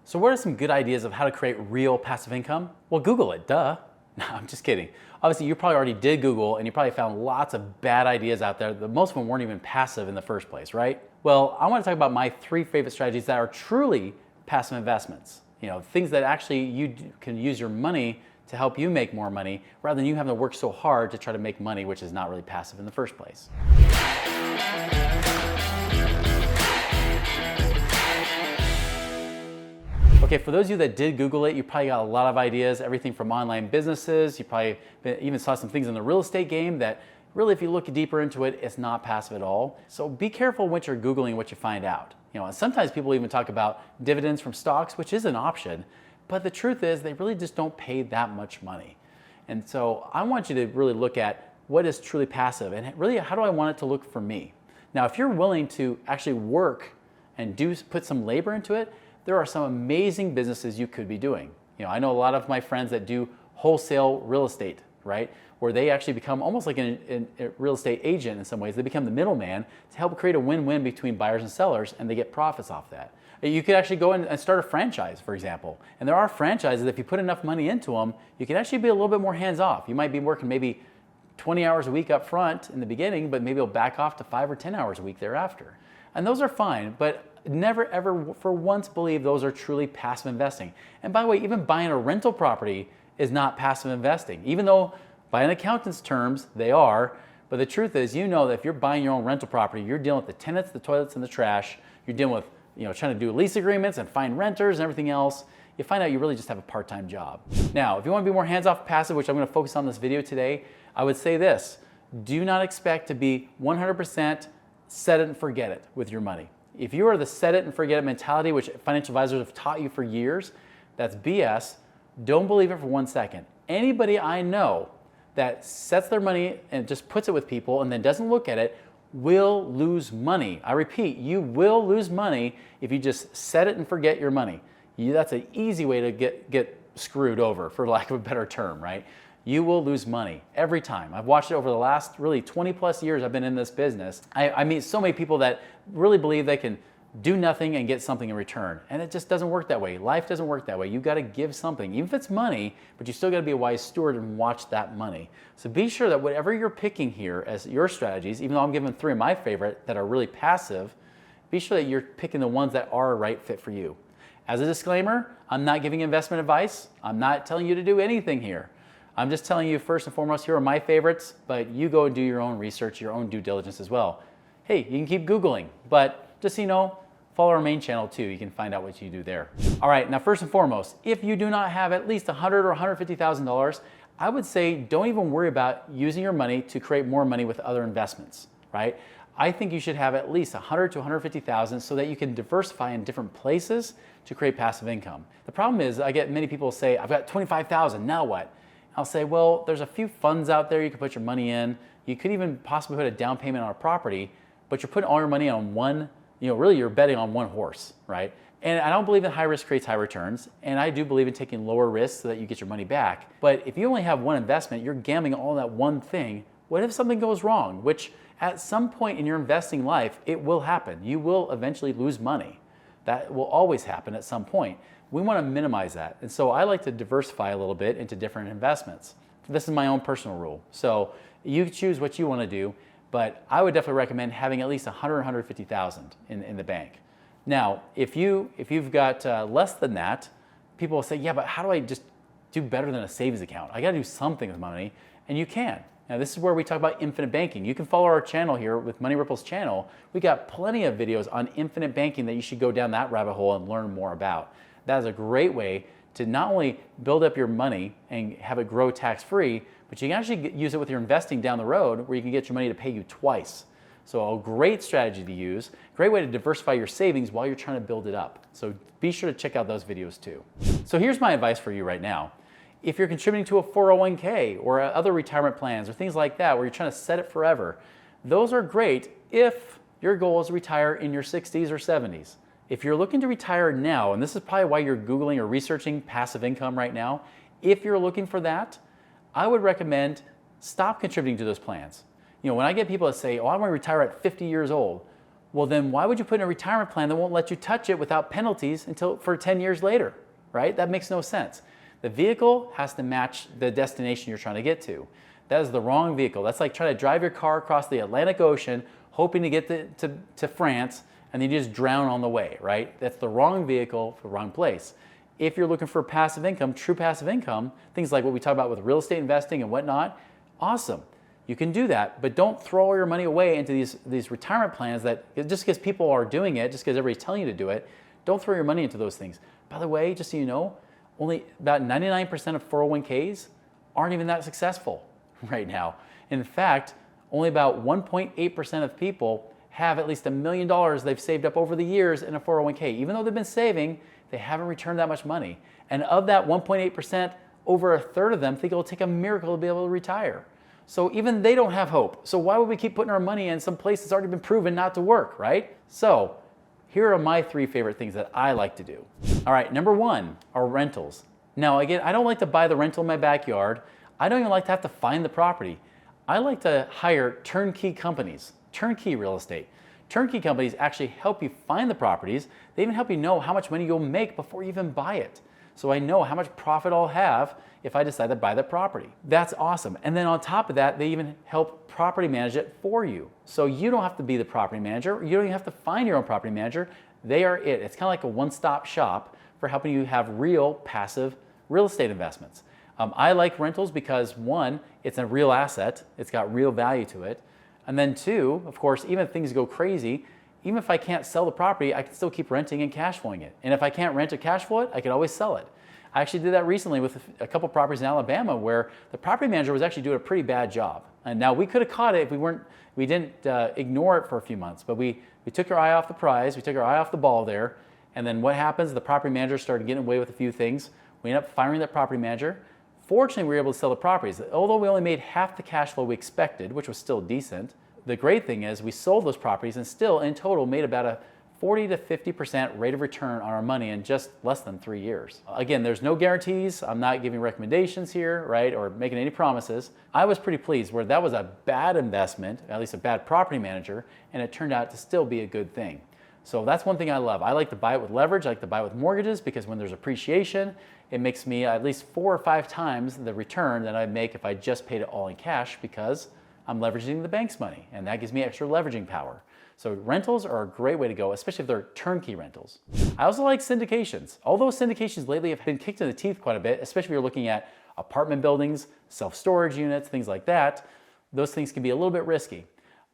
So what are some good ideas of how to create real passive income? Well, Google it, duh. No, I'm just kidding. Obviously, you probably already did Google and you probably found lots of bad ideas out there. Most of them weren't even passive in the first place, right? Well, I want to talk about my 3 favorite strategies that are truly passive investments. Things that actually you can use your money to help you make more money rather than you having to work so hard to try to make money, which is not really passive in the first place. Okay, for those of you that did Google it, you probably got a lot of ideas, everything from online businesses. You probably even saw some things in the real estate game that really, if you look deeper into it, it's not passive at all. So be careful when you're Googling what you find out. Sometimes people even talk about dividends from stocks, which is an option, but the truth is they really just don't pay that much money. And so I want you to really look at what is truly passive and really how do I want it to look for me. Now, if you're willing to actually work and put some labor into it, there are some amazing businesses you could be doing. I know a lot of my friends that do wholesale real estate, right? Where they actually become almost like a real estate agent in some ways. They become the middleman to help create a win-win between buyers and sellers, and they get profits off that. You could actually go in and start a franchise, for example. And there are franchises that if you put enough money into them, you can actually be a little bit more hands-off. You might be working maybe 20 hours a week up front in the beginning, but maybe you'll back off to 5 or 10 hours a week thereafter. And those are fine, but never ever for once believe those are truly passive investing. And by the way, even buying a rental property is not passive investing, even though by an accountant's terms they are. But the truth is, that if you're buying your own rental property, you're dealing with the tenants, the toilets, and the trash. You're dealing with trying to do lease agreements and find renters and everything else. You find out you really just have a part-time job. Now, if you want to be more hands-off passive, which I'm going to focus on this video today, I would say this: do not expect to be 100% set it and forget it with your money. If you are the set it and forget it mentality, which financial advisors have taught you for years, that's BS. Don't believe it for 1 second. Anybody I know that sets their money and just puts it with people and then doesn't look at it will lose money. I repeat, you will lose money if you just set it and forget your money. That's an easy way to get screwed over, for lack of a better term, right? You will lose money every time. I've watched it over the last really 20 plus years I've been in this business. I meet so many people that really believe they can do nothing and get something in return. And it just doesn't work that way. Life doesn't work that way. You've got to give something, even if it's money, but you still got to be a wise steward and watch that money. So be sure that whatever you're picking here as your strategies, even though I'm giving 3 of my favorite that are really passive, be sure that you're picking the ones that are a right fit for you. As a disclaimer, I'm not giving investment advice. I'm not telling you to do anything here. I'm just telling you, first and foremost, here are my favorites, but you go and do your own research, your own due diligence as well. Hey, you can keep Googling, but just so follow our main channel too. You can find out what you do there. All right, now first and foremost, if you do not have at least $100,000 or $150,000, I would say don't even worry about using your money to create more money with other investments, right? I think you should have at least $100,000 to $150,000 so that you can diversify in different places to create passive income. The problem is I get many people say, I've got $25,000, now what? I'll say, well, there's a few funds out there you can put your money in. You could even possibly put a down payment on a property, but you're putting all your money on one, really you're betting on one horse, right? And I don't believe in high risk creates high returns. And I do believe in taking lower risks so that you get your money back. But if you only have one investment, you're gambling all that one thing. What if something goes wrong? Which at some point in your investing life, it will happen. You will eventually lose money. That will always happen at some point. We want to minimize that. And so I like to diversify a little bit into different investments. This is my own personal rule. So you choose what you want to do, but I would definitely recommend having at least $100,000 or $150,000 in the bank. Now, if you've got less than that, people will say, yeah, but how do I just do better than a savings account? I got to do something with my money, and you can. Now, this is where we talk about infinite banking. You can follow our channel here with Money Ripple's channel. We got plenty of videos on infinite banking that you should go down that rabbit hole and learn more about. That is a great way to not only build up your money and have it grow tax-free, but you can actually use it with your investing down the road where you can get your money to pay you twice. So a great strategy to use, great way to diversify your savings while you're trying to build it up. So be sure to check out those videos too. So here's my advice for you right now. If you're contributing to a 401k or other retirement plans or things like that where you're trying to set it forever, those are great if your goal is to retire in your 60s or 70s. If you're looking to retire now, and this is probably why you're Googling or researching passive income right now, if you're looking for that, I would recommend stop contributing to those plans. When I get people that say, oh, I want to retire at 50 years old, Well, then why would you put in a retirement plan that won't let you touch it without penalties for 10 years later, right? That makes no sense. The vehicle has to match the destination you're trying to get to. That is the wrong vehicle. That's like trying to drive your car across the Atlantic Ocean, hoping to get to France, and then you just drown on the way, right? That's the wrong vehicle for the wrong place. If you're looking for passive income, true passive income, things like what we talk about with real estate investing and whatnot, awesome. You can do that, but don't throw all your money away into these retirement plans that just because people are doing it, just because everybody's telling you to do it, don't throw your money into those things. By the way, just so you know, only about 99% of 401ks aren't even that successful right now. In fact, only about 1.8% of people have at least $1 million they've saved up over the years in a 401k. Even though they've been saving, they haven't returned that much money. And of that 1.8%, over a third of them think it'll take a miracle to be able to retire. So even they don't have hope. So why would we keep putting our money in some place that's already been proven not to work, right? So here are my 3 favorite things that I like to do. All right, number 1 are rentals. Now again, I don't like to buy the rental in my backyard. I don't even like to have to find the property. I like to hire turnkey companies, turnkey real estate. Turnkey companies actually help you find the properties. They even help you know how much money you'll make before you even buy it. So I know how much profit I'll have if I decide to buy the property. That's awesome. And then on top of that, they even help property manage it for you. So you don't have to be the property manager. You don't even have to find your own property manager. They are it. It's kind of like a one-stop shop for helping you have real passive real estate investments. I like rentals because 1, it's a real asset. It's got real value to it. And then 2, of course, even if things go crazy, even if I can't sell the property, I can still keep renting and cash flowing it. And if I can't rent or cash flow it, I can always sell it. I actually did that recently with a couple properties in Alabama where the property manager was actually doing a pretty bad job. And now we could have caught it if we didn't ignore it for a few months, but we took our eye off the prize, we took our eye off the ball there. And then what happens? The property manager started getting away with a few things. We ended up firing that property manager. Fortunately, we were able to sell the properties. Although we only made half the cash flow we expected, which was still decent, the great thing is we sold those properties and still in total made about a 40 to 50% rate of return on our money in just less than 3 years. Again, there's no guarantees. I'm not giving recommendations here, right, or making any promises. I was pretty pleased where that was a bad investment, at least a bad property manager, and it turned out to still be a good thing. So that's one thing I love. I like to buy it with leverage. I like to buy it with mortgages because when there's appreciation, it makes me at least 4 or 5 times the return that I'd make if I just paid it all in cash because I'm leveraging the bank's money, and that gives me extra leveraging power. So rentals are a great way to go, especially if they're turnkey rentals. I also like syndications. Although syndications lately have been kicked in the teeth quite a bit, especially if you're looking at apartment buildings, self-storage units, things like that, those things can be a little bit risky.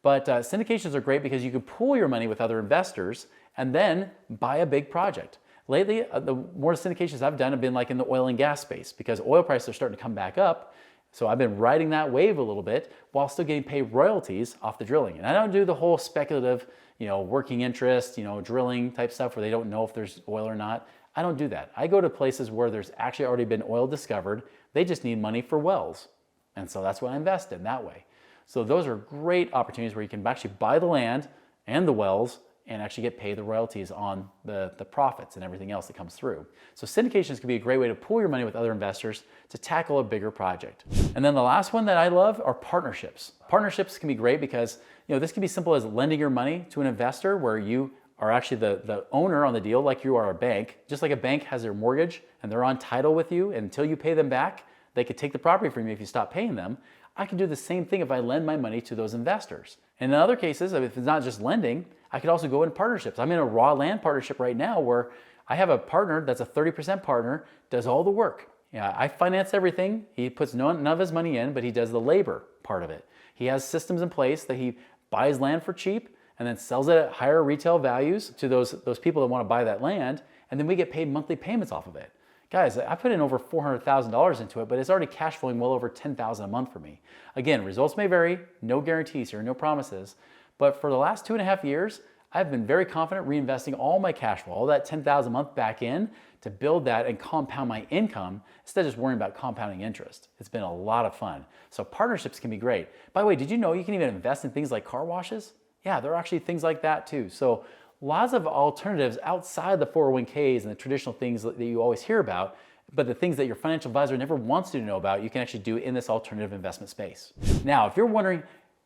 But syndications are great because you can pool your money with other investors and then buy a big project. Lately, the more syndications I've done have been like in the oil and gas space because oil prices are starting to come back up. So I've been riding that wave a little bit while still getting paid royalties off the drilling. And I don't do the whole speculative, working interest, drilling type stuff where they don't know if there's oil or not. I don't do that. I go to places where there's actually already been oil discovered. They just need money for wells. And so that's what I invest in that way. So those are great opportunities where you can actually buy the land and the wells and actually get paid the royalties on the profits and everything else that comes through. So syndications can be a great way to pool your money with other investors to tackle a bigger project. And then the last one that I love are partnerships. Partnerships can be great because this can be simple as lending your money to an investor where you are actually the owner on the deal like you are a bank. Just like a bank has their mortgage and they're on title with you, and until you pay them back, they could take the property from you if you stop paying them. I can do the same thing if I lend my money to those investors. And in other cases, if it's not just lending, I could also go in partnerships. I'm in a raw land partnership right now where I have a partner that's a 30% partner, does all the work. I finance everything. He puts none of his money in, but he does the labor part of it. He has systems in place that he buys land for cheap and then sells it at higher retail values to those people that want to buy that land, and then we get paid monthly payments off of it. Guys, I put in over $400,000 into it, but it's already cash flowing well over $10,000 a month for me. Again, results may vary, no guarantees here, no promises, but for the last 2.5 years, I've been very confident reinvesting all my cash flow, all that $10,000 a month back in to build that and compound my income instead of just worrying about compounding interest. It's been a lot of fun. So partnerships can be great. By the way, did you know you can even invest in things like car washes? Yeah, there are actually things like that too. So lots of alternatives outside the 401ks and the traditional things that you always hear about, but the things that your financial advisor never wants you to know about, you can actually do in this alternative investment space. Now, if you're wondering,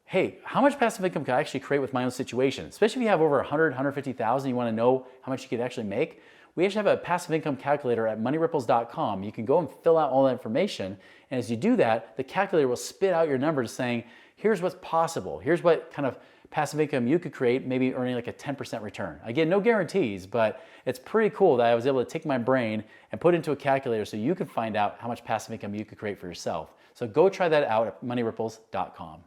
hey, how much passive income can I actually create with my own situation? Especially if you have over 100, 150,000, you want to know how much you could actually make. We actually have a passive income calculator at moneyripples.com. You can go and fill out all that information. And as you do that, the calculator will spit out your numbers saying, here's what's possible. Here's what kind of passive income you could create, maybe earning like a 10% return. Again, no guarantees, but it's pretty cool that I was able to take my brain and put it into a calculator so you can find out how much passive income you could create for yourself. So go try that out at moneyripples.com.